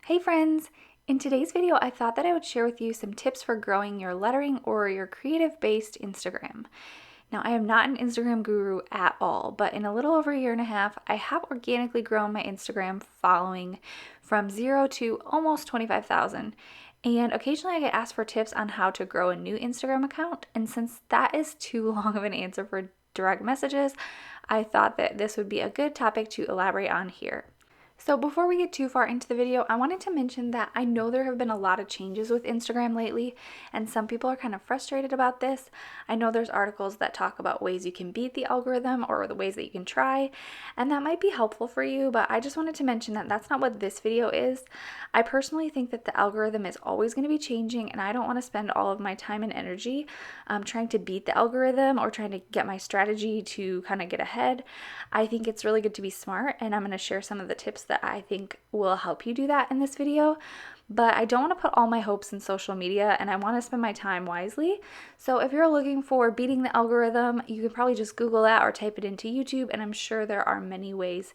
Hey friends! In today's video, I thought that I would share with you some tips for growing your lettering or your creative-based Instagram. Now, I am not an Instagram guru at all, but in a little over a year and a half, I have organically grown my Instagram following from 0 to almost 25,000. And occasionally I get asked for tips on how to grow a new Instagram account, and since that is too long of an answer for direct messages, I thought that this would be a good topic to elaborate on here. So before we get too far into the video, I wanted to mention that I know there have been a lot of changes with Instagram lately, and some people are kind of frustrated about this. I know there's articles that talk about ways you can beat the algorithm or the ways that you can try, and that might be helpful for you, but I just wanted to mention that that's not what this video is. I personally think that the algorithm is always going to be changing, and I don't want to spend all of my time and energy trying to beat the algorithm or trying to get my strategy to kind of get ahead. I think it's really good to be smart, and I'm going to share some of the tips that I think will help you do that in this video. But I don't want to put all my hopes in social media, and I want to spend my time wisely. So if you're looking for beating the algorithm, you can probably just Google that or type it into YouTube, and I'm sure there are many ways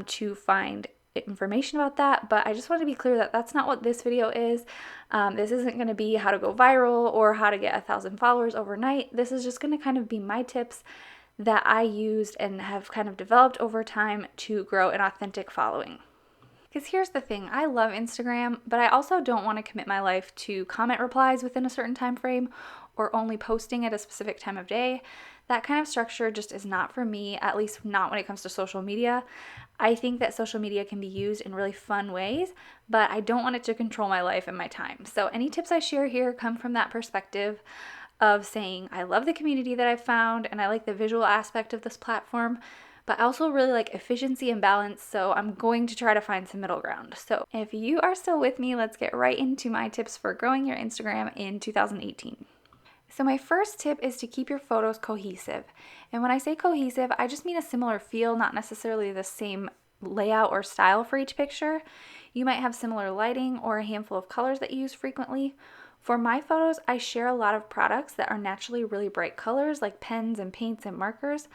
to find information about that. But I just want to be clear that that's not what this video is. This isn't going to be how to go viral or how to get 1,000 followers overnight. This is just going to kind of be my tips that I used and have kind of developed over time to grow an authentic following. Because here's the thing, I love Instagram, but I also don't want to commit my life to comment replies within a certain time frame or only posting at a specific time of day. That kind of structure just is not for me, at least not when it comes to social media. I think that social media can be used in really fun ways, but I don't want it to control my life and my time. So any tips I share here come from that perspective of saying I love the community that I've found and I like the visual aspect of this platform, but I also really like efficiency and balance, so I'm going to try to find some middle ground. So if you are still with me, let's get right into my tips for growing your Instagram in 2018. So my first tip is to keep your photos cohesive. And when I say cohesive, I just mean a similar feel, not necessarily the same layout or style for each picture. You might have similar lighting or a handful of colors that you use frequently. For my photos, I share a lot of products that are naturally really bright colors like pens and paints and markers.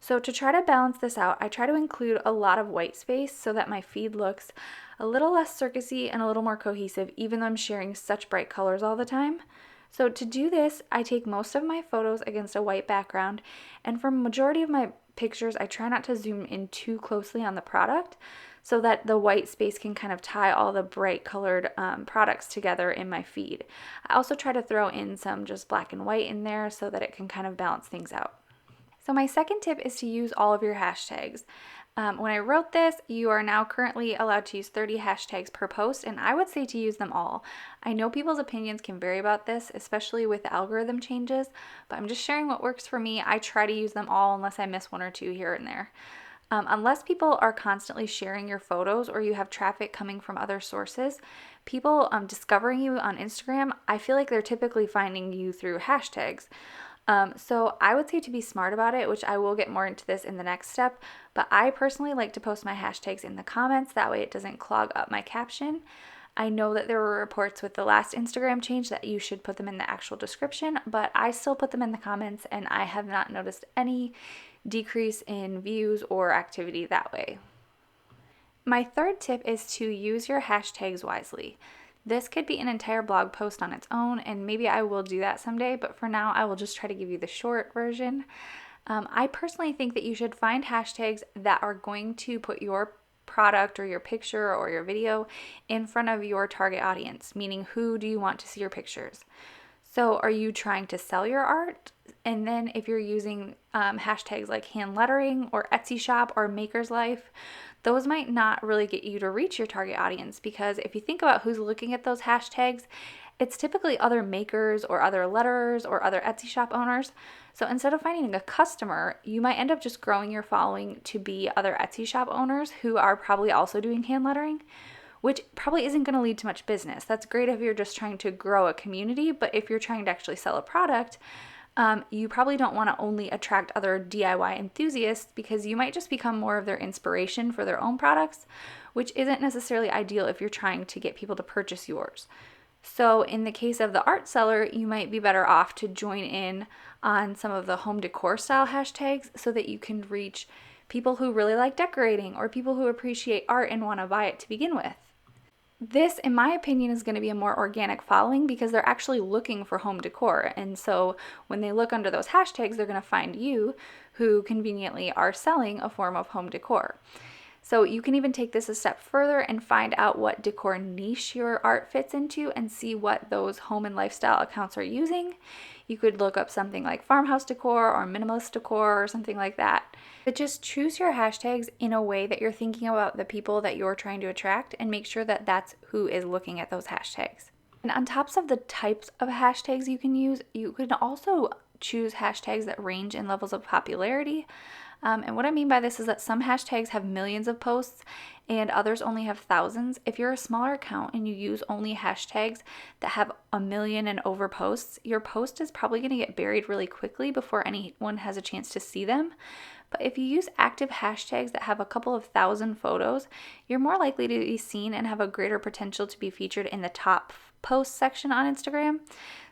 So to try to balance this out, I try to include a lot of white space so that my feed looks a little less circusy and a little more cohesive, even though I'm sharing such bright colors all the time. So to do this, I take most of my photos against a white background, and for a majority of my pictures, I try not to zoom in too closely on the product so that the white space can kind of tie all the bright colored products together in my feed. I also try to throw in some just black and white in there so that it can kind of balance things out. So my second tip is to use all of your hashtags. When I wrote this, you are now currently allowed to use 30 hashtags per post, and I would say to use them all. I know people's opinions can vary about this, especially with the algorithm changes, but I'm just sharing what works for me. I try to use them all unless I miss one or two here and there. Unless people are constantly sharing your photos or you have traffic coming from other sources, people discovering you on Instagram, I feel like they're typically finding you through hashtags. So I would say to be smart about it, which I will get more into this in the next step, but I personally like to post my hashtags in the comments. That way it doesn't clog up my caption. I know that there were reports with the last Instagram change that you should put them in the actual description, but I still put them in the comments and I have not noticed any decrease in views or activity that way. My third tip is to use your hashtags wisely. This could be an entire blog post on its own, and maybe I will do that someday, but for now I will just try to give you the short version. I personally think that you should find hashtags that are going to put your product or your picture or your video in front of your target audience, meaning who do you want to see your pictures? So are you trying to sell your art? And then if you're using hashtags like hand lettering or Etsy shop or maker's life, those might not really get you to reach your target audience, because if you think about who's looking at those hashtags, it's typically other makers or other letterers or other Etsy shop owners. So instead of finding a customer, you might end up just growing your following to be other Etsy shop owners who are probably also doing hand lettering, which probably isn't going to lead to much business. That's great if you're just trying to grow a community, but if you're trying to actually sell a product, you probably don't want to only attract other DIY enthusiasts, because you might just become more of their inspiration for their own products, which isn't necessarily ideal if you're trying to get people to purchase yours. So in the case of the art seller, you might be better off to join in on some of the home decor style hashtags so that you can reach people who really like decorating or people who appreciate art and want to buy it to begin with. This, in my opinion, is going to be a more organic following because they're actually looking for home decor. And so when they look under those hashtags, they're going to find you, who conveniently are selling a form of home decor. So you can even take this a step further and find out what decor niche your art fits into and see what those home and lifestyle accounts are using. You could look up something like farmhouse decor or minimalist decor or something like that. But just choose your hashtags in a way that you're thinking about the people that you're trying to attract and make sure that that's who is looking at those hashtags. And on top of the types of hashtags you can use, you can also choose hashtags that range in levels of popularity. And what I mean by this is that some hashtags have millions of posts and others only have thousands. If you're a smaller account and you use only hashtags that have a million and over posts, your post is probably going to get buried really quickly before anyone has a chance to see them. But if you use active hashtags that have a couple of thousand photos, you're more likely to be seen and have a greater potential to be featured in the top post section on Instagram.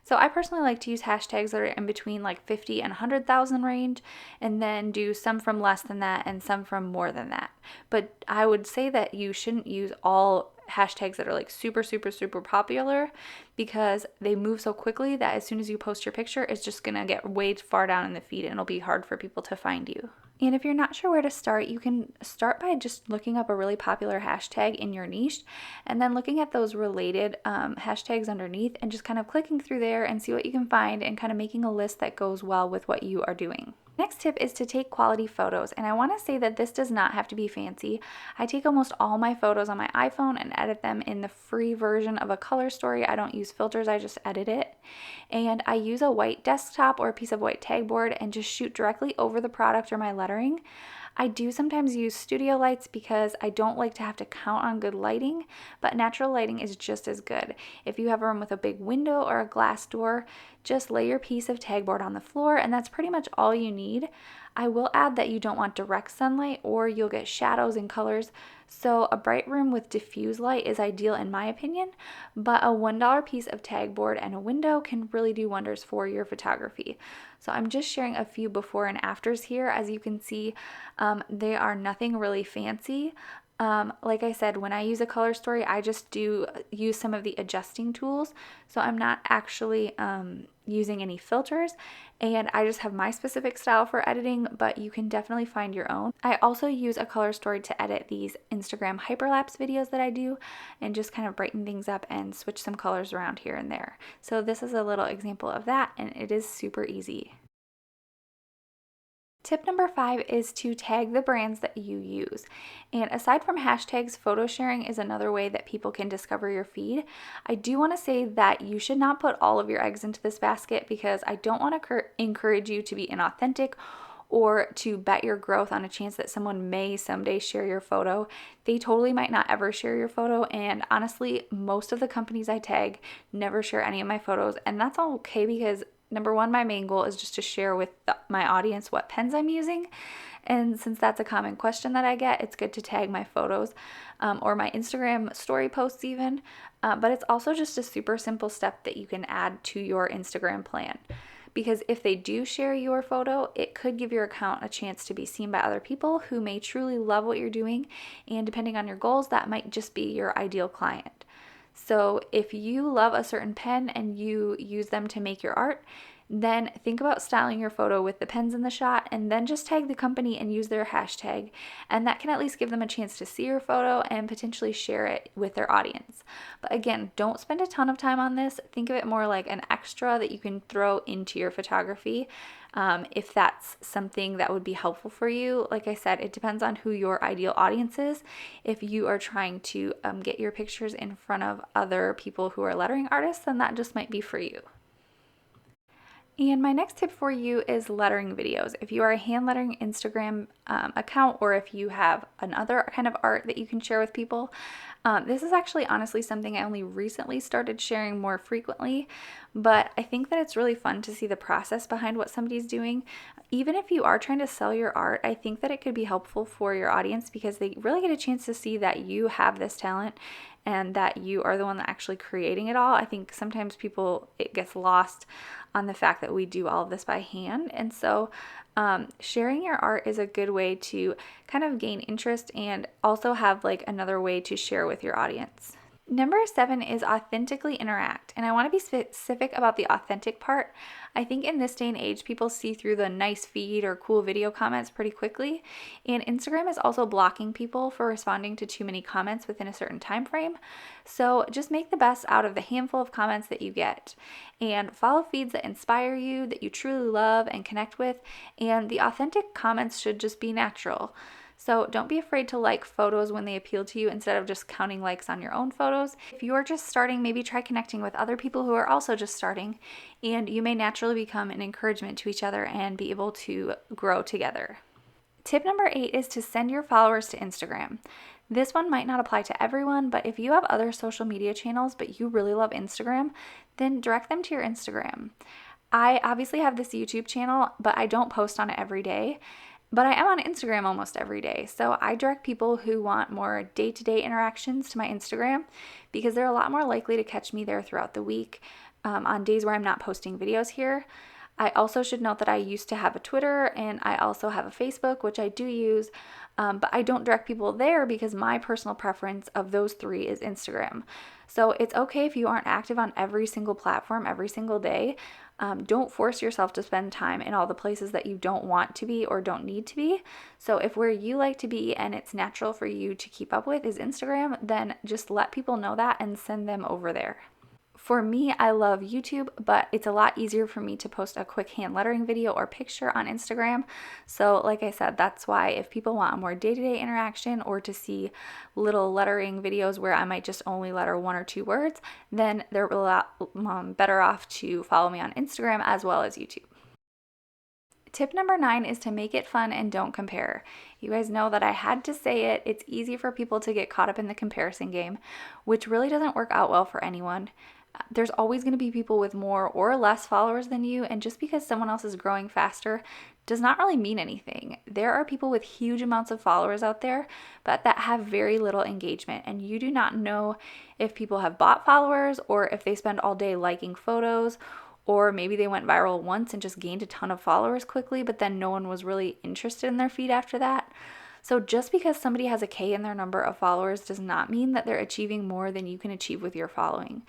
So I personally like to use hashtags that are in between like 50 and 100,000 range, and then do some from less than that and some from more than that. But I would say that you shouldn't use all hashtags that are like super, super, super popular because they move so quickly that as soon as you post your picture, it's just going to get way far down in the feed and it'll be hard for people to find you. And if you're not sure where to start, you can start by just looking up a really popular hashtag in your niche and then looking at those related hashtags underneath and just kind of clicking through there and see what you can find and kind of making a list that goes well with what you are doing. Next tip is to take quality photos, and I want to say that this does not have to be fancy. I take almost all my photos on my iPhone and edit them in the free version of a color story. I don't use filters, I just edit it. And I use a white desktop or a piece of white tag board and just shoot directly over the product or my lettering. I do sometimes use studio lights because I don't like to have to count on good lighting, but natural lighting is just as good. If you have a room with a big window or a glass door, just lay your piece of tag board on the floor and that's pretty much all you need. I will add that you don't want direct sunlight or you'll get shadows and colors, so a bright room with diffuse light is ideal in my opinion, but a $1 piece of tag board and a window can really do wonders for your photography. So I'm just sharing a few before and afters here. As you can see, they are nothing really fancy. Like I said, when I use a color story, I just do use some of the adjusting tools. So I'm not actually using any filters, and I just have my specific style for editing, but you can definitely find your own. I also use a color story to edit these Instagram hyperlapse videos that I do and just kind of brighten things up and switch some colors around here and there. So this is a little example of that, and it is super easy. Tip number 5 is to tag the brands that you use. And aside from hashtags, photo sharing is another way that people can discover your feed. I do want to say that you should not put all of your eggs into this basket because I don't want to encourage you to be inauthentic or to bet your growth on a chance that someone may someday share your photo. They totally might not ever share your photo, and honestly, most of the companies I tag never share any of my photos, and that's all okay because number one, my main goal is just to share with my audience what pens I'm using. And since that's a common question that I get, it's good to tag my photos or my Instagram story posts even. But it's also just a super simple step that you can add to your Instagram plan. Because if they do share your photo, it could give your account a chance to be seen by other people who may truly love what you're doing. And depending on your goals, that might just be your ideal client. So if you love a certain pen and you use them to make your art, then think about styling your photo with the pens in the shot and then just tag the company and use their hashtag. And that can at least give them a chance to see your photo and potentially share it with their audience. But again, don't spend a ton of time on this. Think of it more like an extra that you can throw into your photography. If that's something that would be helpful for you. Like I said, it depends on who your ideal audience is. If you are trying to get your pictures in front of other people who are lettering artists, then that just might be for you. And my next tip for you is lettering videos. If you are a hand lettering Instagram account, or if you have another kind of art that you can share with people, this is actually honestly something I only recently started sharing more frequently, but I think that it's really fun to see the process behind what somebody's doing. Even if you are trying to sell your art, I think that it could be helpful for your audience because they really get a chance to see that you have this talent and that you are the one that actually creating it all. I think sometimes it gets lost on the fact that we do all of this by hand. And so sharing your art is a good way to kind of gain interest and also have like another way to share with your audience. Number 7 is authentically interact. And I want to be specific about the authentic part. I think in this day and age, people see through the nice feed or cool video comments pretty quickly. And Instagram is also blocking people for responding to too many comments within a certain time frame. So just make the best out of the handful of comments that you get. And follow feeds that inspire you, that you truly love and connect with. And the authentic comments should just be natural. So don't be afraid to like photos when they appeal to you instead of just counting likes on your own photos. If you're just starting, maybe try connecting with other people who are also just starting, and you may naturally become an encouragement to each other and be able to grow together. Tip number 8 is to send your followers to Instagram. This one might not apply to everyone, but if you have other social media channels but you really love Instagram, then direct them to your Instagram. I obviously have this YouTube channel, but I don't post on it every day. But I am on Instagram almost every day. So I direct people who want more day-to-day interactions to my Instagram because they're a lot more likely to catch me there throughout the week on days where I'm not posting videos here. I also should note that I used to have a Twitter and I also have a Facebook, which I do use, but I don't direct people there because my personal preference of those three is Instagram. So it's okay if you aren't active on every single platform every single day. Don't force yourself to spend time in all the places that you don't want to be or don't need to be. So if where you like to be and it's natural for you to keep up with is Instagram, then just let people know that and send them over there. For me, I love YouTube, but it's a lot easier for me to post a quick hand lettering video or picture on Instagram. So like I said, that's why if people want a more day-to-day interaction or to see little lettering videos where I might just only letter 1 or 2 words, then they're a lot better off to follow me on Instagram as well as YouTube. Tip number 9 is to make it fun and don't compare. You guys know that I had to say it. It's easy for people to get caught up in the comparison game, which really doesn't work out well for anyone. There's always going to be people with more or less followers than you, and just because someone else is growing faster does not really mean anything. There are people with huge amounts of followers out there, but that have very little engagement, and you do not know if people have bought followers or if they spend all day liking photos, or maybe they went viral once and just gained a ton of followers quickly, but then no one was really interested in their feed after that. So just because somebody has a K in their number of followers does not mean that they're achieving more than you can achieve with your following.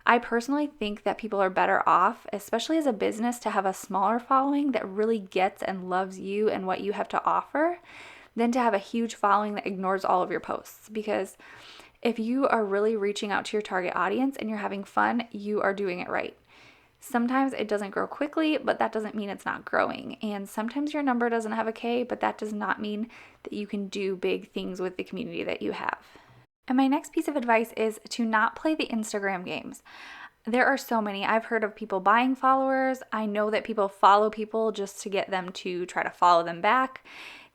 I personally think that people are better off, especially as a business, to have a smaller following that really gets and loves you and what you have to offer than to have a huge following that ignores all of your posts. Because if you are really reaching out to your target audience and you're having fun, you are doing it right. Sometimes it doesn't grow quickly, but that doesn't mean it's not growing. And sometimes your number doesn't have a K, but that does not mean that you can do big things with the community that you have. And my next piece of advice is to not play the Instagram games. There are so many. I've heard of people buying followers. I know that people follow people just to get them to try to follow them back.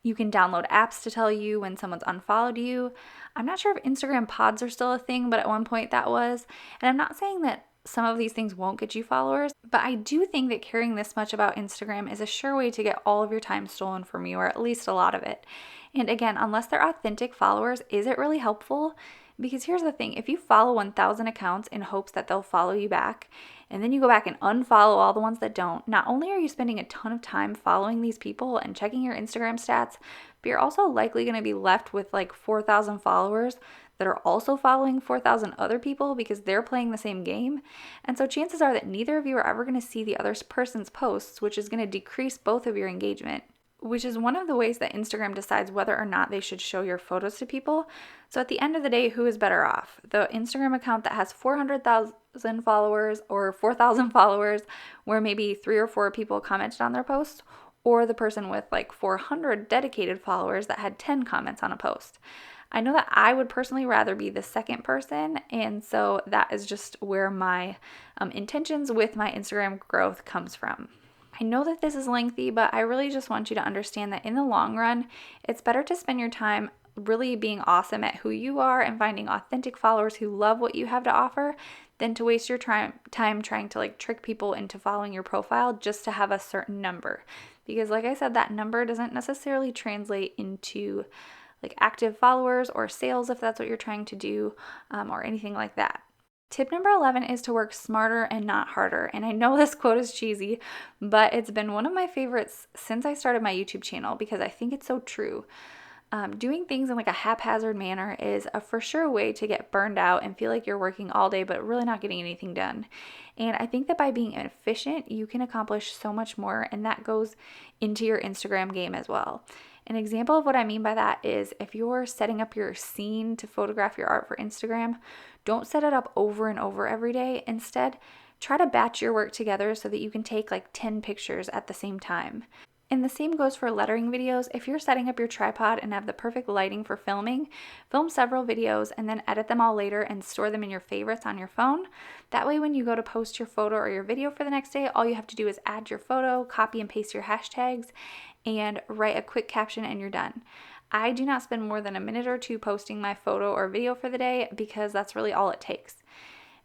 You can download apps to tell you when someone's unfollowed you. I'm not sure if Instagram pods are still a thing, but at one point that was. And I'm not saying that some of these things won't get you followers, but I do think that caring this much about Instagram is a sure way to get all of your time stolen from you, or at least a lot of it. And again, unless they're authentic followers, is it really helpful? Because here's the thing, if you follow 1,000 accounts in hopes that they'll follow you back, and then you go back and unfollow all the ones that don't, not only are you spending a ton of time following these people and checking your Instagram stats, but you're also likely going to be left with like 4,000 followers that are also following 4,000 other people because they're playing the same game. And so chances are that neither of you are ever going to see the other person's posts, which is going to decrease both of your engagement, which is one of the ways that Instagram decides whether or not they should show your photos to people. So at the end of the day, who is better off? The Instagram account that has 400,000 followers or 4,000 followers where maybe 3 or 4 people commented on their post, or the person with like 400 dedicated followers that had 10 comments on a post? I know that I would personally rather be the second person, and so that is just where my intentions with my Instagram growth comes from. I know that this is lengthy, but I really just want you to understand that in the long run, it's better to spend your time really being awesome at who you are and finding authentic followers who love what you have to offer than to waste your time trying to like trick people into following your profile just to have a certain number. Because like I said, that number doesn't necessarily translate into like active followers or sales if that's what you're trying to do, or anything like that. Tip number 11 is to work smarter and not harder. And I know this quote is cheesy, but it's been one of my favorites since I started my YouTube channel because I think it's so true. Doing things in like a haphazard manner is a for sure way to get burned out and feel like you're working all day but really not getting anything done. And I think that by being efficient, you can accomplish so much more, and that goes into your Instagram game as well. An example of what I mean by that is if you're setting up your scene to photograph your art for Instagram, don't set it up over and over every day. Instead, try to batch your work together so that you can take like 10 pictures at the same time. And the same goes for lettering videos. If you're setting up your tripod and have the perfect lighting for filming, film several videos and then edit them all later and store them in your favorites on your phone. That way when you go to post your photo or your video for the next day, all you have to do is add your photo, copy and paste your hashtags, and write a quick caption and you're done. I do not spend more than a minute or two posting my photo or video for the day because that's really all it takes.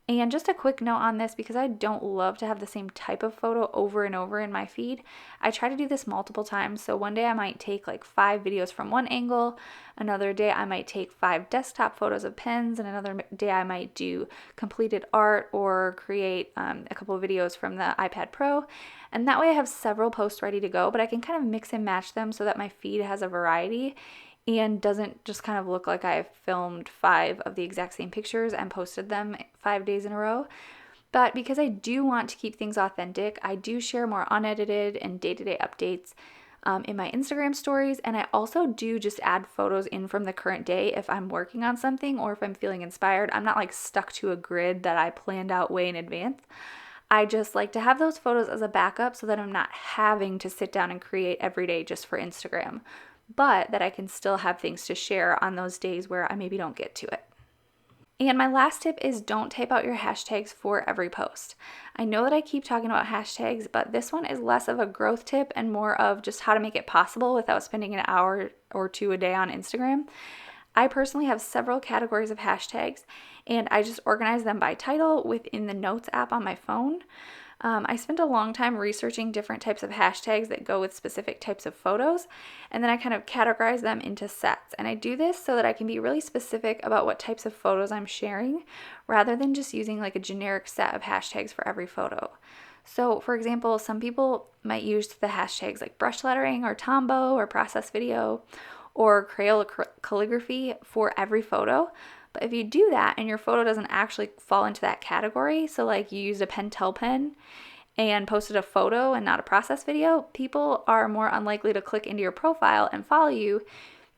And just a quick note on this, because I don't love to have the same type of photo over and over in my feed, I try to do this multiple times. So one day I might take like 5 videos from one angle, another day I might take 5 desktop photos of pens, and another day I might do completed art or create a couple of videos from the iPad Pro. And that way I have several posts ready to go, but I can kind of mix and match them so that my feed has a variety and doesn't just kind of look like I filmed 5 of the exact same pictures and posted them 5 days in a row. But because I do want to keep things authentic, I do share more unedited and day-to-day updates in my Instagram stories, and I also do just add photos in from the current day if I'm working on something or if I'm feeling inspired. I'm not like stuck to a grid that I planned out way in advance. I just like to have those photos as a backup so that I'm not having to sit down and create every day just for Instagram, but that I can still have things to share on those days where I maybe don't get to it. And my last tip is don't type out your hashtags for every post. I know that I keep talking about hashtags, but this one is less of a growth tip and more of just how to make it possible without spending an hour or two a day on Instagram. I personally have several categories of hashtags, and I just organize them by title within the Notes app on my phone. I spent a long time researching different types of hashtags that go with specific types of photos, and then I kind of categorize them into sets. And I do this so that I can be really specific about what types of photos I'm sharing, rather than just using like a generic set of hashtags for every photo. So, for example, some people might use the hashtags like brush lettering or Tombow or process video or Crayola calligraphy for every photo. But if you do that and your photo doesn't actually fall into that category, so like you used a Pentel pen and posted a photo and not a process video, people are more unlikely to click into your profile and follow you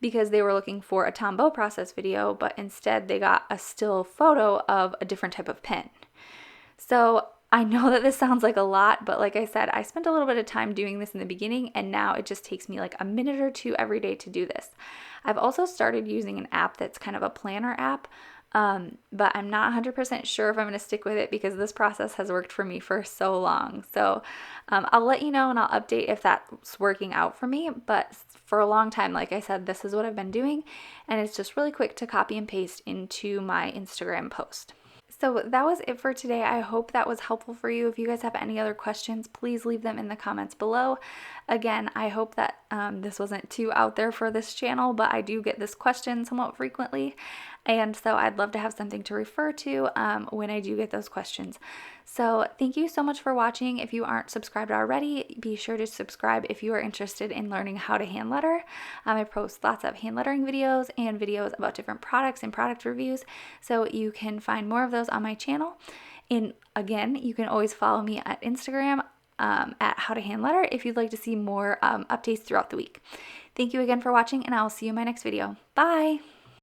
because they were looking for a Tombow process video, but instead they got a still photo of a different type of pen. So I know that this sounds like a lot, but like I said, I spent a little bit of time doing this in the beginning, and now it just takes me like a minute or two every day to do this. I've also started using an app that's kind of a planner app, but I'm not 100% sure if I'm going to stick with it because this process has worked for me for so long. So I'll let you know and I'll update if that's working out for me. But for a long time, like I said, this is what I've been doing, and it's just really quick to copy and paste into my Instagram post. So that was it for today. I hope that was helpful for you. If you guys have any other questions, please leave them in the comments below. Again, I hope that this wasn't too out there for this channel, but I do get this question somewhat frequently. And so I'd love to have something to refer to when I do get those questions. So thank you so much for watching. If you aren't subscribed already, be sure to subscribe if you are interested in learning how to hand letter. I post lots of hand lettering videos and videos about different products and product reviews. So you can find more of those on my channel. And again, you can always follow me at Instagram at How to Hand Letter if you'd like to see more updates throughout the week. Thank you again for watching, and I will see you in my next video. Bye!